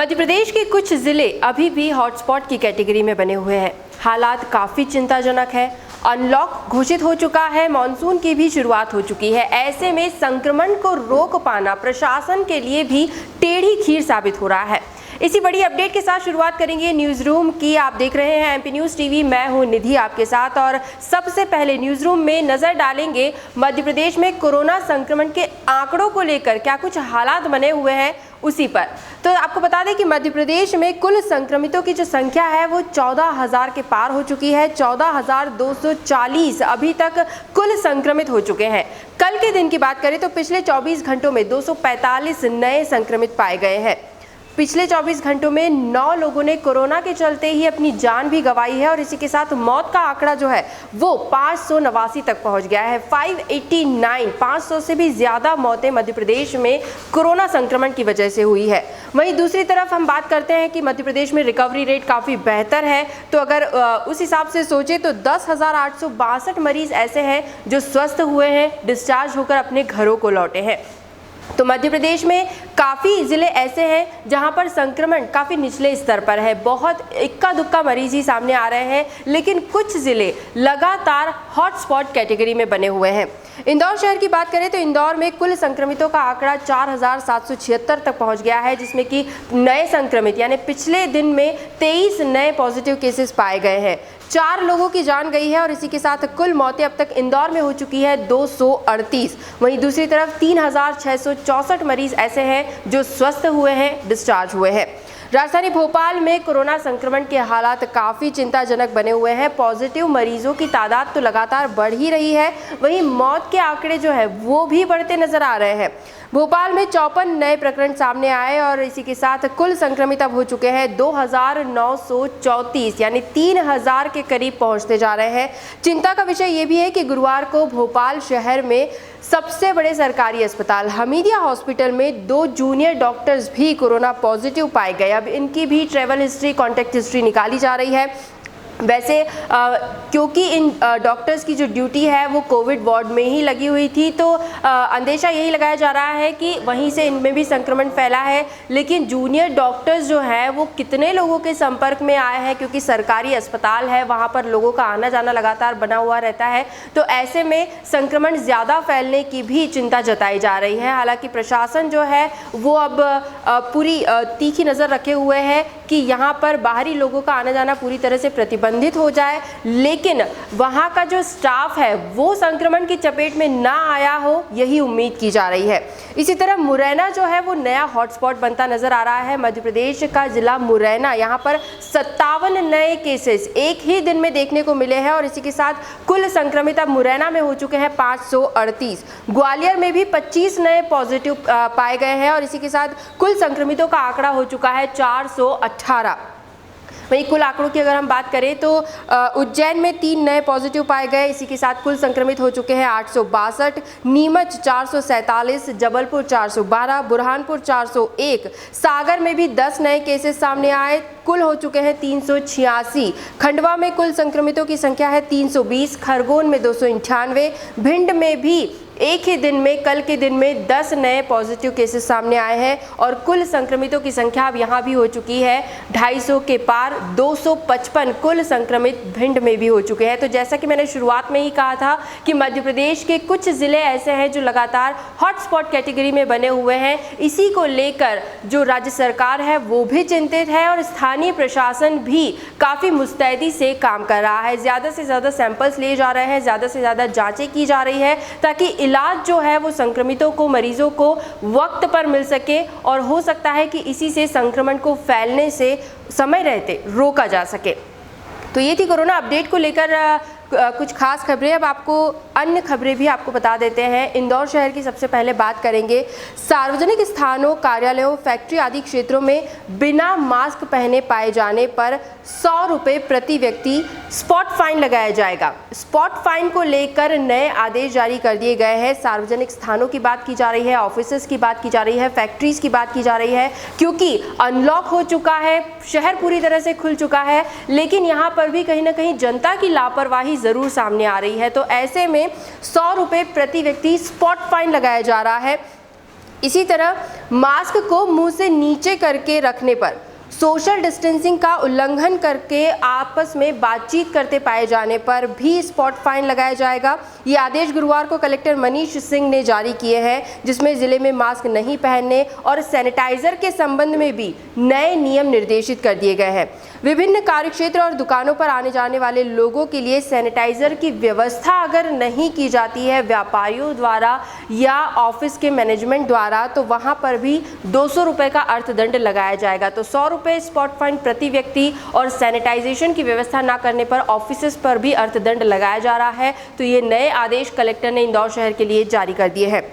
मध्य प्रदेश के कुछ जिले अभी भी हॉटस्पॉट की कैटेगरी में बने हुए हैं। हालात काफ़ी चिंताजनक है। अनलॉक घोषित हो चुका है, मॉनसून की भी शुरुआत हो चुकी है। ऐसे में संक्रमण को रोक पाना प्रशासन के लिए भी टेढ़ी खीर साबित हो रहा है। इसी बड़ी अपडेट के साथ शुरुआत करेंगे न्यूज़ रूम की। आप देख रहे हैं एमपी न्यूज़ टीवी, मैं हूं निधि आपके साथ। और सबसे पहले न्यूज़ रूम में नज़र डालेंगे मध्य प्रदेश में कोरोना संक्रमण के आंकड़ों को लेकर क्या कुछ हालात बने हुए हैं उसी पर। तो आपको बता दें कि मध्य प्रदेश में कुल संक्रमितों की जो संख्या है वो 14,000 के पार हो चुकी है। 14,240 अभी तक कुल संक्रमित हो चुके हैं। कल के दिन की बात करें तो पिछले 24 घंटों में 245 नए संक्रमित पाए गए हैं। पिछले 24 घंटों में 9 लोगों ने कोरोना के चलते ही अपनी जान भी गंवाई है और इसी के साथ मौत का आंकड़ा जो है वो 589 तक पहुंच गया है। 589 से भी ज़्यादा मौतें मध्य प्रदेश में कोरोना संक्रमण की वजह से हुई है। वहीं दूसरी तरफ हम बात करते हैं कि मध्य प्रदेश में रिकवरी रेट काफ़ी बेहतर है। तो अगर उस हिसाब से सोचें तो 10,862 मरीज ऐसे हैं जो स्वस्थ हुए हैं, डिस्चार्ज होकर अपने घरों को लौटे हैं। तो मध्य प्रदेश में काफ़ी ज़िले ऐसे हैं जहां पर संक्रमण काफ़ी निचले स्तर पर है। बहुत इक्का दुक्का मरीज ही सामने आ रहे हैं, लेकिन कुछ ज़िले लगातार हॉटस्पॉट कैटेगरी में बने हुए हैं। इंदौर शहर की बात करें तो इंदौर में कुल संक्रमितों का आंकड़ा 4,776 तक पहुंच गया है, जिसमें कि नए संक्रमित यानी पिछले दिन में 23 नए पॉजिटिव केसेस पाए गए हैं। 4 लोगों की जान गई है और इसी के साथ कुल मौतें अब तक इंदौर में हो चुकी है 238। वहीं दूसरी तरफ 3,664 मरीज ऐसे हैं जो स्वस्थ हुए हैं, डिस्चार्ज हुए हैं। राजधानी भोपाल में कोरोना संक्रमण के हालात काफ़ी चिंताजनक बने हुए हैं। पॉजिटिव मरीजों की तादाद तो लगातार बढ़ ही रही है, वहीं मौत के आंकड़े जो है वो भी बढ़ते नजर आ रहे हैं। भोपाल में 54 नए प्रकरण सामने आए और इसी के साथ कुल संक्रमित अब हो चुके हैं 2,934 यानी 3,000 के करीब पहुंचते जा रहे हैं। चिंता का विषय ये भी है कि गुरुवार को भोपाल शहर में सबसे बड़े सरकारी अस्पताल हमीदिया हॉस्पिटल में 2 जूनियर डॉक्टर्स भी कोरोना पॉजिटिव पाए गए। अब इनकी भी ट्रैवल हिस्ट्री, कॉन्टैक्ट हिस्ट्री निकाली जा रही है। वैसे क्योंकि इन डॉक्टर्स की जो ड्यूटी है वो कोविड वार्ड में ही लगी हुई थी, तो अंदेशा यही लगाया जा रहा है कि वहीं से इनमें भी संक्रमण फैला है। लेकिन जूनियर डॉक्टर्स जो हैं वो कितने लोगों के संपर्क में आए हैं, क्योंकि सरकारी अस्पताल है, वहाँ पर लोगों का आना जाना लगातार बना हुआ रहता है, तो ऐसे में संक्रमण ज़्यादा फैलने की भी चिंता जताई जा रही है। हालांकि प्रशासन जो है वो अब पूरी तीखी नज़र रखे हुए है कि यहाँ पर बाहरी लोगों का आना जाना पूरी तरह से प्रतिबंधित हो जाए, लेकिन वहाँ का जो स्टाफ है वो संक्रमण की चपेट में ना आया हो, यही उम्मीद की जा रही है। इसी तरह मुरैना जो है वो नया हॉटस्पॉट बनता नजर आ रहा है। मध्य प्रदेश का जिला मुरैना, यहाँ पर 57 नए केसेस एक ही दिन में देखने को मिले हैं और इसी के साथ कुल संक्रमित अब मुरैना में हो चुके हैं 538। ग्वालियर में भी 25 नए पॉजिटिव पाए गए हैं और इसी के साथ कुल संक्रमितों का आंकड़ा हो चुका है 418। वहीं कुल आंकड़ों की अगर हम बात करें तो उज्जैन में 3 नए पॉजिटिव पाए गए, इसी के साथ कुल संक्रमित हो चुके हैं 862। नीमच 447, जबलपुर 412, बुरहानपुर 401, सागर में भी 10 नए केसेस सामने आए, कुल हो चुके हैं 386। खंडवा में कुल संक्रमितों की संख्या है 320, खरगोन में 298, भिंड में भी एक ही दिन में, कल के दिन में 10 नए पॉजिटिव केसेस सामने आए हैं और कुल संक्रमितों की संख्या अब यहाँ भी हो चुकी है 250 के पार। 255 कुल संक्रमित भिंड में भी हो चुके हैं। तो जैसा कि मैंने शुरुआत में ही कहा था कि मध्य प्रदेश के कुछ ज़िले ऐसे हैं जो लगातार हॉटस्पॉट कैटेगरी में बने हुए हैं। इसी को लेकर जो राज्य सरकार है वो भी चिंतित है और स्थानीय प्रशासन भी काफ़ी मुस्तैदी से काम कर रहा है। ज़्यादा से ज़्यादा सैंपल्स लिए जा रहे हैं, ज़्यादा से ज़्यादा जाँचें की जा रही है ताकि इलाज जो है वो संक्रमितों को, मरीजों को वक्त पर मिल सके और हो सकता है कि इसी से संक्रमण को फैलने से समय रहते रोका जा सके। तो ये थी कोरोना अपडेट को लेकर कुछ खास खबरें। अब आपको अन्य खबरें भी आपको बता देते हैं। इंदौर शहर की सबसे पहले बात करेंगे। सार्वजनिक स्थानों, कार्यालयों, फैक्ट्री आदि क्षेत्रों में बिना मास्क पहने पाए जाने पर 100 रुपये प्रति व्यक्ति स्पॉट फाइन लगाया जाएगा। स्पॉट फाइन को लेकर नए आदेश जारी कर दिए गए हैं। सार्वजनिक स्थानों की बात की जा रही है, ऑफिसेस की बात की जा रही है, फैक्ट्रीज की बात की जा रही है, क्योंकि अनलॉक हो चुका है, शहर पूरी तरह से खुल चुका है, लेकिन यहाँ पर भी कहीं ना कहीं जनता की लापरवाही ज़रूर सामने आ रही है। तो ऐसे में 100 रुपये प्रति व्यक्ति स्पॉट फाइन लगाया जा रहा है। इसी तरह मास्क को मुंह से नीचे करके रखने पर, सोशल डिस्टेंसिंग का उल्लंघन करके आपस में बातचीत करते पाए जाने पर भी स्पॉट फाइन लगाया जाएगा। ये आदेश गुरुवार को कलेक्टर मनीष सिंह ने जारी किए हैं, जिसमें जिले में मास्क नहीं पहनने और सैनिटाइजर के संबंध में भी नए नियम निर्देशित कर दिए गए हैं। विभिन्न कार्यक्षेत्र और दुकानों पर आने जाने वाले लोगों के लिए सैनिटाइजर की व्यवस्था अगर नहीं की जाती है व्यापारियों द्वारा या ऑफिस के मैनेजमेंट द्वारा, तो वहां पर भी 200 रुपये का अर्थदंड लगाया जाएगा। तो 100 रुपये स्पॉट फाइन प्रति व्यक्ति और सैनिटाइजेशन की व्यवस्था ना करने पर ऑफिसेस पर भी अर्थदंड लगाया जा रहा है। तो ये नए आदेश कलेक्टर ने इंदौर शहर के लिए जारी कर दिए हैं।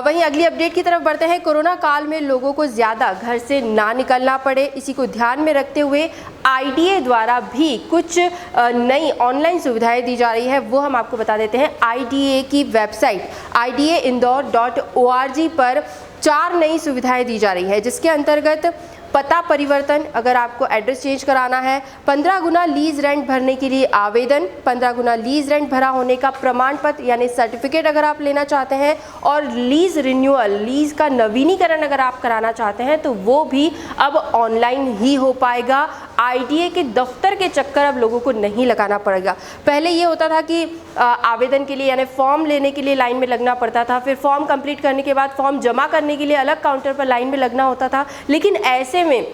वहीं अगली अपडेट की तरफ बढ़ते हैं। कोरोना काल में लोगों को ज़्यादा घर से ना निकलना पड़े, इसी को ध्यान में रखते हुए IDA द्वारा भी कुछ नई ऑनलाइन सुविधाएं दी जा रही है, वो हम आपको बता देते हैं। IDA की वेबसाइट idaindore.org पर 4 नई सुविधाएं दी जा रही है, जिसके अंतर्गत पता परिवर्तन, अगर आपको एड्रेस चेंज कराना है, 15 गुना लीज रेंट भरने के लिए आवेदन, 15 गुना लीज रेंट भरा होने का प्रमाण पत्र यानी सर्टिफिकेट अगर आप लेना चाहते हैं, और लीज रिन्यूअल, लीज का नवीनीकरण अगर आप कराना चाहते हैं तो वो भी अब ऑनलाइन ही हो पाएगा। IDA के दफ्तर के चक्कर अब लोगों को नहीं लगाना पड़ेगा। पहले ये होता था कि आवेदन के लिए यानी फॉर्म लेने के लिए लाइन में लगना पड़ता था, फिर फॉर्म कंप्लीट करने के बाद फॉर्म जमा करने के लिए अलग काउंटर पर लाइन में लगना होता था, लेकिन ऐसे में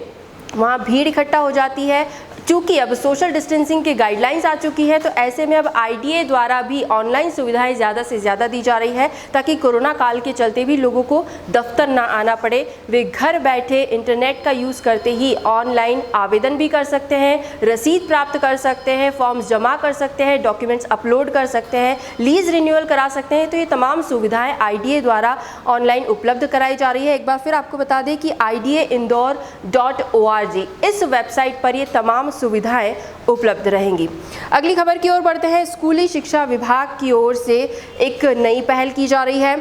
वहाँ भीड़ इकट्ठा हो जाती है। चूँकि अब सोशल डिस्टेंसिंग की गाइडलाइंस आ चुकी है, तो ऐसे में अब IDA द्वारा भी ऑनलाइन सुविधाएं ज़्यादा से ज़्यादा दी जा रही है, ताकि कोरोना काल के चलते भी लोगों को दफ्तर ना आना पड़े। वे घर बैठे इंटरनेट का यूज़ करते ही ऑनलाइन आवेदन भी कर सकते हैं, रसीद प्राप्त कर सकते हैं, फॉर्म्स जमा कर सकते हैं, डॉक्यूमेंट्स अपलोड कर सकते हैं, लीज रिन्यूअल करा सकते हैं। तो ये तमाम सुविधाएँ IDA द्वारा ऑनलाइन उपलब्ध कराई जा रही है। एक बार फिर आपको बता दें कि idaindore.org इस वेबसाइट पर ये तमाम सुविधाएं उपलब्ध रहेंगी। अगली खबर की ओर बढ़ते हैं। स्कूली शिक्षा विभाग की ओर से एक नई पहल की जा रही है।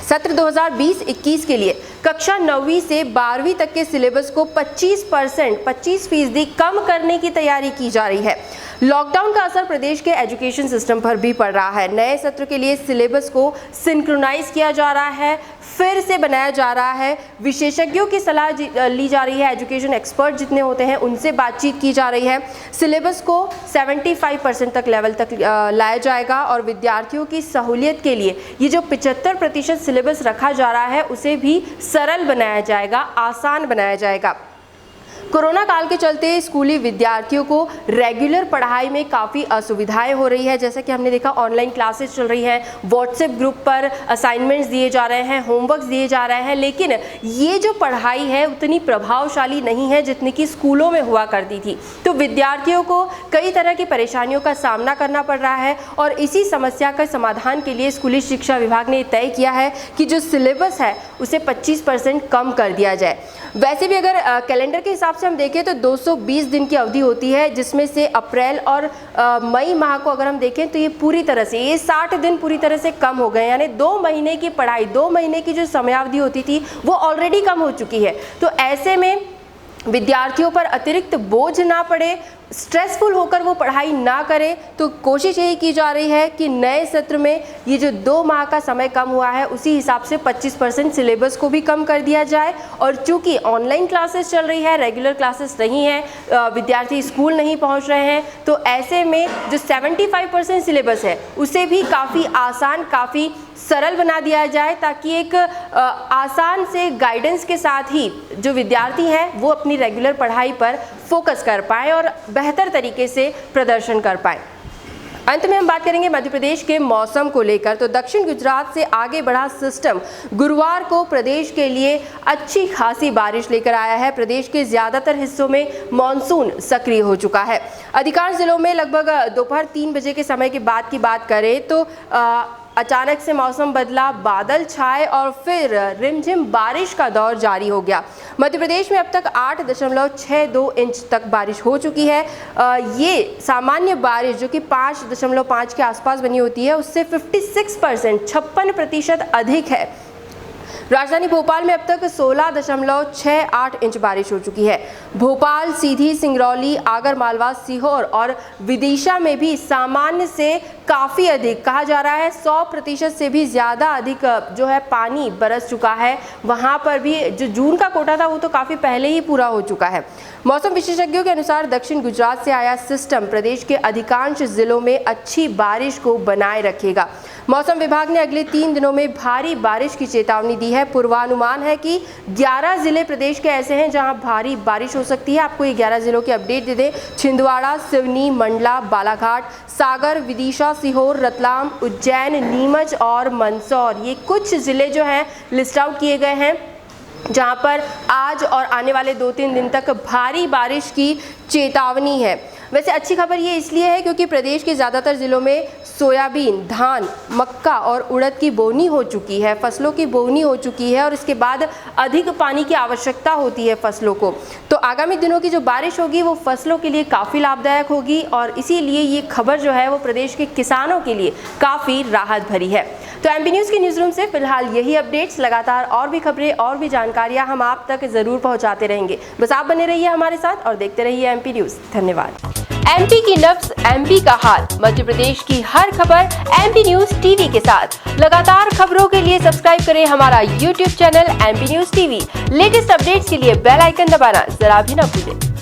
सत्र 2020-21 के लिए कक्षा 9वीं से 12वीं तक के सिलेबस को 25% कम करने की तैयारी की जा रही है। लॉकडाउन का असर प्रदेश के एजुकेशन सिस्टम पर भी पड़ रहा है। नए सत्र के लिए सिलेबस को सिंक्रोनाइज किया जा रहा है, फिर से बनाया जा रहा है, विशेषज्ञों की सलाह ली जा रही है, एजुकेशन एक्सपर्ट जितने होते हैं उनसे बातचीत की जा रही है। सिलेबस को 75% तक लेवल तक लाया जाएगा और विद्यार्थियों की सहूलियत के लिए ये जो 75% सिलेबस रखा जा रहा है उसे भी सरल बनाया जाएगा, आसान बनाया जाएगा। कोरोना काल के चलते स्कूली विद्यार्थियों को रेगुलर पढ़ाई में काफ़ी असुविधाएं हो रही है। जैसा कि हमने देखा ऑनलाइन क्लासेस चल रही हैं, व्हाट्सएप ग्रुप पर असाइनमेंट्स दिए जा रहे हैं, होमवर्क्स दिए जा रहे हैं, लेकिन ये जो पढ़ाई है उतनी प्रभावशाली नहीं है जितनी कि स्कूलों में हुआ करती थी। तो विद्यार्थियों को कई तरह की परेशानियों का सामना करना पड़ रहा है और इसी समस्या का समाधान के लिए स्कूली शिक्षा विभाग ने तय किया है कि जो सिलेबस है उसे 25% कम कर दिया जाए। वैसे भी अगर कैलेंडर के हिसाब से हम देखें तो 220 दिन की अवधि होती है, जिसमें से अप्रैल और मई माह को अगर हम देखें तो ये पूरी तरह से ये 60 दिन पूरी तरह से कम हो गए, यानी 2 महीने की पढ़ाई, 2 महीने की जो समयावधि होती थी वो ऑलरेडी कम हो चुकी है। तो ऐसे में विद्यार्थियों पर अतिरिक्त बोझ ना पड़े, स्ट्रेसफुल होकर वो पढ़ाई ना करे, तो कोशिश यही की जा रही है कि नए सत्र में ये जो 2 माह का समय कम हुआ है उसी हिसाब से 25% सिलेबस को भी कम कर दिया जाए। और चूंकि ऑनलाइन क्लासेस चल रही है, रेगुलर क्लासेस नहीं है, विद्यार्थी स्कूल नहीं पहुंच रहे हैं, तो ऐसे में जो 75% सिलेबस है उसे भी काफ़ी आसान, काफ़ी सरल बना दिया जाए, ताकि एक आसान से गाइडेंस के साथ ही जो विद्यार्थी हैं वो अपनी रेगुलर पढ़ाई पर फोकस कर पाएँ और बेहतर तरीके से प्रदर्शन कर पाएँ। अंत में हम बात करेंगे मध्य प्रदेश के मौसम को लेकर। तो दक्षिण गुजरात से आगे बढ़ा सिस्टम गुरुवार को प्रदेश के लिए अच्छी खासी बारिश लेकर आया है। प्रदेश के ज़्यादातर हिस्सों में मानसून सक्रिय हो चुका है। अधिकांश जिलों में लगभग दोपहर 3 बजे के समय के बाद की बात करें तो अचानक से मौसम बदला, बादल छाए और फिर रिमझिम बारिश का दौर जारी हो गया। मध्य प्रदेश में अब तक 8.62 इंच तक बारिश हो चुकी है। ये सामान्य बारिश जो कि 5.5 के आसपास बनी होती है उससे 56% अधिक है। राजधानी भोपाल में अब तक 16.68 इंच बारिश हो चुकी है। भोपाल, सीधी, सिंगरौली, आगर मालवा, सीहोर और विदिशा में भी सामान्य से काफ़ी अधिक, कहा जा रहा है 100% से भी ज़्यादा अधिक जो है पानी बरस चुका है। वहाँ पर भी जो जून का कोटा था वो तो काफ़ी पहले ही पूरा हो चुका है। मौसम विशेषज्ञों के अनुसार दक्षिण गुजरात से आया सिस्टम प्रदेश के अधिकांश जिलों में अच्छी बारिश को बनाए रखेगा। मौसम विभाग ने अगले 3 दिनों में भारी बारिश की चेतावनी दी है। पूर्वानुमान है कि 11 जिले प्रदेश के ऐसे हैं जहां भारी बारिश हो सकती है। आपको ये 11 जिलों की अपडेट दे दें। छिंदवाड़ा, सिवनी, मंडला, बालाघाट, सागर, विदिशा, सीहोर, रतलाम, उज्जैन, नीमच और मंदसौर, ये कुछ जिले जो हैं लिस्ट आउट किए गए हैं जहां पर आज और आने वाले 2-3 दिन तक भारी बारिश की चेतावनी है। वैसे अच्छी खबर ये इसलिए है क्योंकि प्रदेश के ज़्यादातर ज़िलों में सोयाबीन, धान, मक्का और उड़द की बोनी हो चुकी है, फसलों की बोनी हो चुकी है और इसके बाद अधिक पानी की आवश्यकता होती है फसलों को। तो आगामी दिनों की जो बारिश होगी वो फसलों के लिए काफ़ी लाभदायक होगी और इसीलिए ये खबर जो है वो प्रदेश के किसानों के लिए काफ़ी राहत भरी है। तो एमपी न्यूज़ की न्यूज़ रूम से फिलहाल यही अपडेट्स, लगातार और भी खबरें और भी जानकारियाँ हम आप तक ज़रूर पहुँचाते रहेंगे। बस आप बने रहिए हमारे साथ और देखते रहिए एमपी न्यूज़। धन्यवाद। एमपी की नब्ज, एमपी का हाल, मध्य प्रदेश की हर खबर एमपी न्यूज़ टीवी के साथ। लगातार खबरों के लिए सब्सक्राइब करें हमारा YouTube channel MP news TV. Latest updates के लिए बेल आइकन दबाना जरा भी न भूलें।